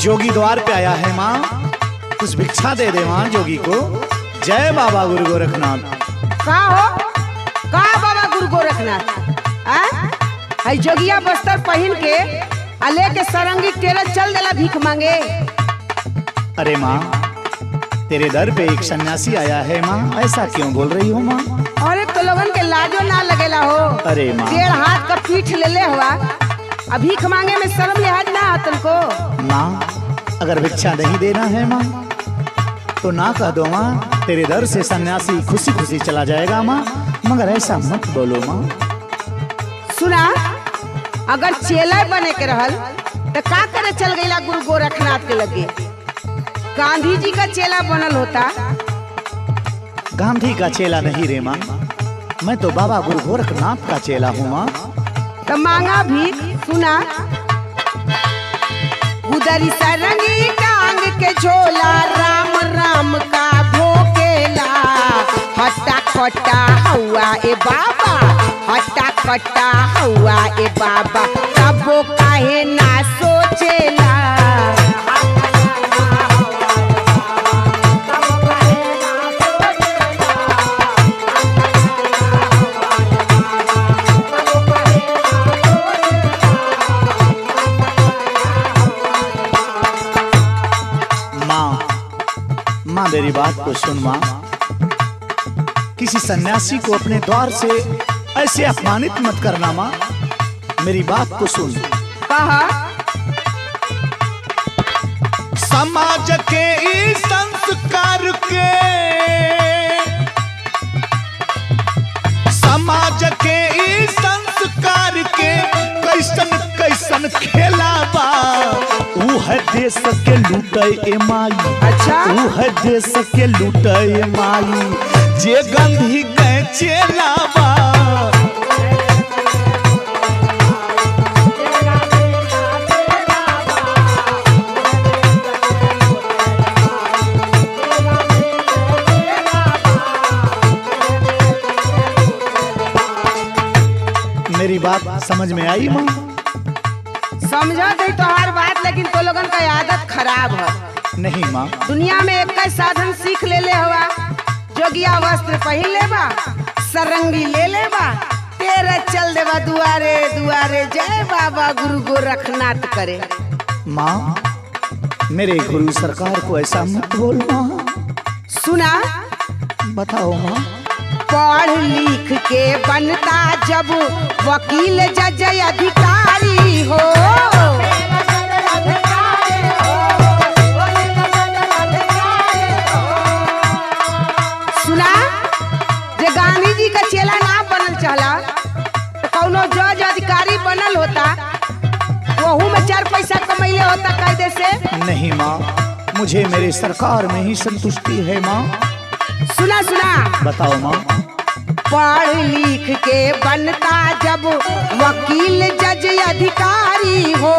जोगी द्वार पे आया है माँ, कुछ भिक्षा दे दे माँ जोगी को। जय बाबा गुरु गोरखनाथ। का हो का बाबा गुरु गोरखनाथ है जोगिया बस्तर पहन के अले के सरंगी टेरर चल देला भीख मांगे। अरे माँ तेरे दर पे एक सन्यासी आया है माँ, ऐसा क्यों बोल रही हो माँ? अरे तो लोगन के लाजो ना लगेला हो। अरे माँ 1.5 हाथ का पीठ ले ले हुआ, अब भीख मांगे में शर्म लिहाज ना आतन को। माँ अगर भिक्षा नहीं देना है माँ तो ना कह दो माँ, तेरे दर से सन्यासी खुशी खुशी चला जाएगा माँ, मगर ऐसा मत बोलो माँ। सुना, अगर चेला बने के रहल तो का करे चल गईला गुरु गोरखनाथ के लगे। गांधी जी का चेला बनल होता। गांधी का चेला नहीं रे माँ, मैं तो बाबा गुरु गोरखनाथ का चेला हूँ माँ। तो मांगा भीख। सुना, उधरी सरंगी टांग के झोला राम राम का भोकेला। हट्टा कट्टा हुआ ए बाबा, हट्टा कट्टा हुआ ए बाबा, तबो काहे ना सोचेला। माँ मेरी बात को सुन माँ, किसी सन्यासी को अपने द्वार से ऐसे अपमानित मत करना माँ, मेरी बात को सुन। कहा समाज के इस संस्कार के, समाज के इस संस्कार के कैसन कैसन खेला बा। ऊ है देश के लूटे ए माई, अच्छा ऊ है देश के लूटे ए माई, जे गांधी के चेला बा। मेरी बात समझ में आई माँ? समझा गई तो हर बात, लेकिन तो लोगन का आदत खराब है। नहीं माँ, दुनिया में एक साधन सीख ले हवा, जोगिया वस्त्र पहन लेबा, सरंगी ले लेबा, तेरे चल देवा दुआरे दुआरे जय बाबा गुरु गोरखनाथ करे। माँ मेरे गुरु सरकार को ऐसा मत बोल माँ। सुना, बताओ माँ। पढ़ लिख के बनता जब वकील जज अधिकारी हो। सुना, जे गांधी जी का चेला ना बनल चला तो कौनो जज अधिकारी बनल होता, वहू में 4 पैसा कमैले होता कायदे से। नहीं माँ, मुझे मेरे सरकार में ही संतुष्टि है माँ। सुना सुना, बताओ माँ। पढ़ लिख के बनता जब वकील जज अधिकारी हो,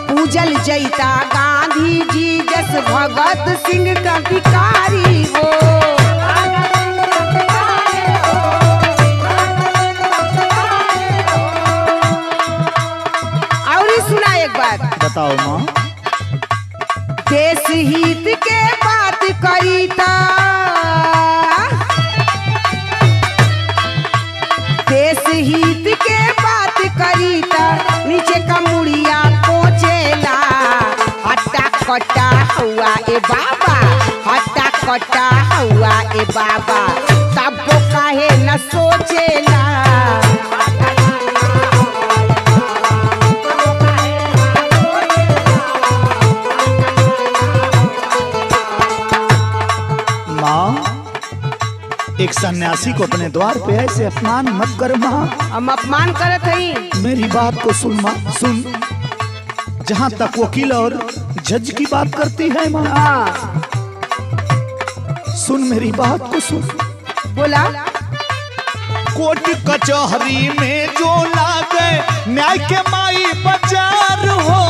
पूजल जैता गांधी जी जस भगत सिंह क्रांतिकारी हो। और सुना एक बात। बताओ माँ। देश हित के बात करी ता, देश हित के बात करी ता नीचे का मुड़िया पहुँचेला। हट्टा कट्टा हुआ ए बाबा, हट्टा कट्टा हुआ ए बाबा, तब काहे न सोचेला। एक सन्यासी को अपने द्वार पे ऐसे अपमान मत कर माँ। हम अपमान करत हई। मेरी बात को सुन माँ, सुन। जहाँ तक वकील और जज की बात करती है माँ, सुन मेरी बात को सुन। बोला। कोर्ट कचहरी में जो लागे न्याय के माई बाजार हो,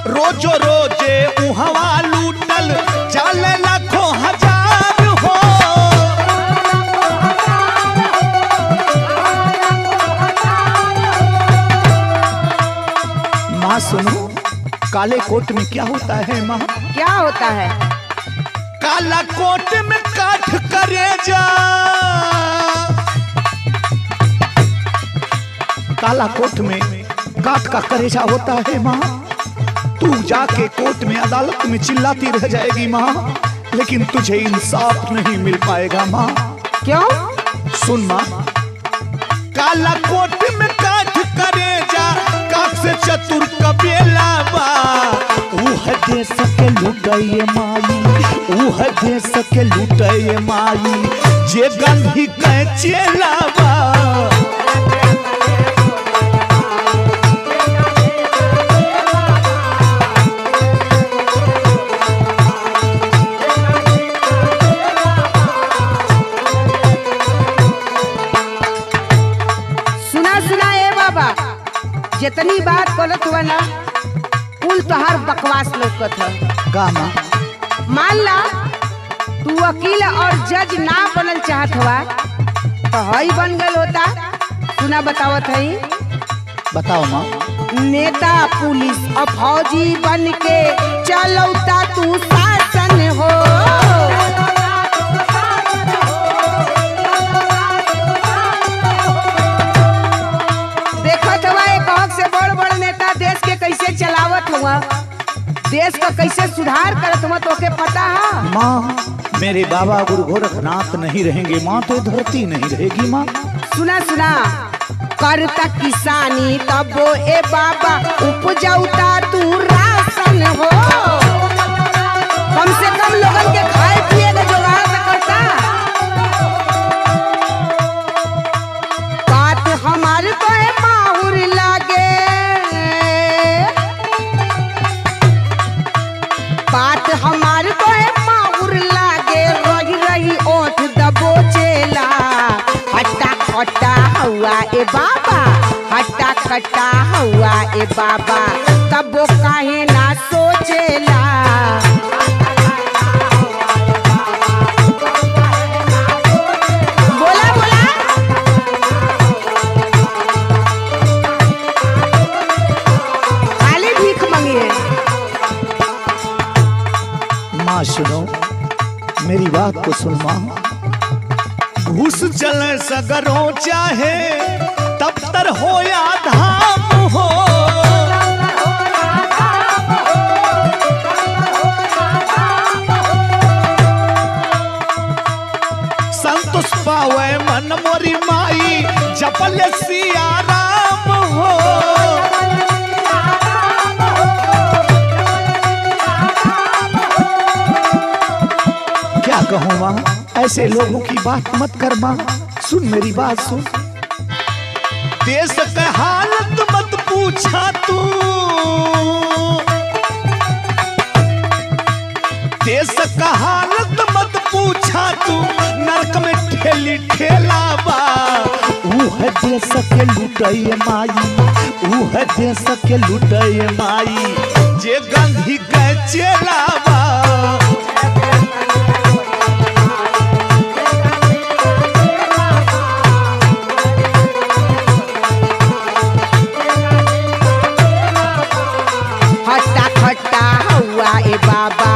रोजो रोजे उहवा लूटल चले लाखों हजार हो। माँ सुनो, काले कोट में क्या होता है माँ? क्या होता है? काला कोट में काठ करे जा, काला कोट में काठ का करेजा होता है माँ। तू जाके कोर्ट में अदालत में चिल्लाती रह जाएगी माँ, लेकिन तुझे इंसाफ नहीं मिल पाएगा माँ। क्यों? सुन माँ, काला कोट में काठ करेजा, काठ से चतुर कबीला बा। ऊह देश के लुटाइए माई, ऊह देश के लुटाइए माई, जे गांधी के चेला बा। जितनी बात बोलत हुआ ना, कुल तोहार बकवास लौकत है। का माँ? मान ला तू वकील और जज ना बनल चाहत हुआ तो हई बन गल होता। सुना बतावत है। बताओ माँ। नेता पुलिस और फौजी बन के चलौता तू शासन हो। चलावत हुआ, देश का कैसे सुधार करत हुआ तो के पता है माँ? मेरे बाबा गुरु गोरखनाथ नहीं रहेंगे माँ तो धरती नहीं रहेगी माँ। सुना सुना, करता किसानी तब वो ए बाबा उपजाऊता तू राशन हो। कम से कम लोगन के खाए पिए का जुगाड़ तो करता। बात हमारे तो है माहुर लागे, बात हमारे तो है माहुर लागे, रही रही ओठ दबोचेला। हट्टा कट्टा हुआ ए बाबा, हट्टा कट्टा हुआ ए बाबा, तब वो काहे ना सोचेला। बोला बोला। खाली भीख मांगिए। माँ सुनो, मेरी बात को सुन माँ। घूस चले सगरों चाहे तब तर हो या धाम हो। संतोष पावे मन मोरी माई, जपल सिया राम हो। क्या कहूँ माँ, ऐसे लोगों की बात मत कर माँ। सुन मेरी बात सुन। देश का हालत मत पूछा तू, देश का हालत मत पूछा तू, नरक में ठेली ठेला बा। ऊह देश के लुटाइए माई, ऊह देश के लुटाइए माई, जे गांधी के चेला बा। ए बाबा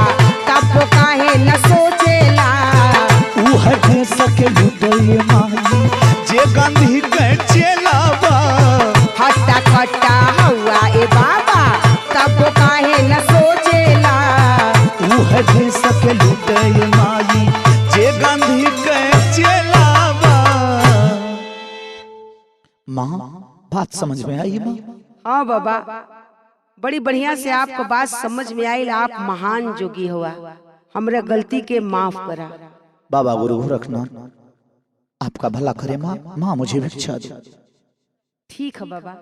तब काहे न सोचेला। ऊह देश के लुटाइए माई, जे गांधी के चेला बा। हट्टा कट्टा हुआ ए बाबा तब काहे न सोचेला। ऊह देश के लुटाइए माई, जे गांधी के चेला बा। माँ बात समझ में आई माँ? हाँ बाबा, बड़ी बढ़िया से आपको बात समझ में आई। आप महान जोगी हुआ, हमरा गलती के माफ करा। बाबा गुरु गोरखनाथ आपका भला करे माँ। माँ मुझे भिक्षा दे। ठीक है बाबा।